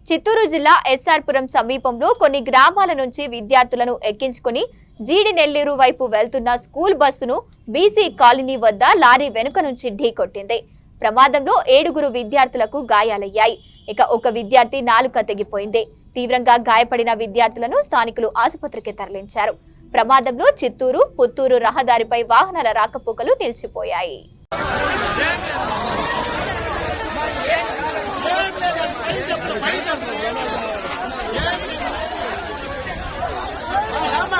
చిత్తూరు జిల్లా ఎస్ఆర్పురం సమీపంలో కొన్ని గ్రామాల నుంచి విద్యార్థులను ఎక్కించుకుని జీడి నెల్లూరు వైపు వెళ్తున్న స్కూల్ బస్సును బీసీ కాలనీ వద్ద లారీ వెనుక నుంచి ఢీకొట్టింది. ప్రమాదంలో 7 విద్యార్థులకు గాయాలయ్యాయి. ఇక ఒక విద్యార్థి నాలుక తెగిపోయింది. తీవ్రంగా గాయపడిన విద్యార్థులను స్థానికులు ఆసుపత్రికి తరలించారు. ప్రమాదంలో చిత్తూరు, పుత్తూరు రహదారిపై వాహనాల రాకపోకలు నిలిచిపోయాయి. Apa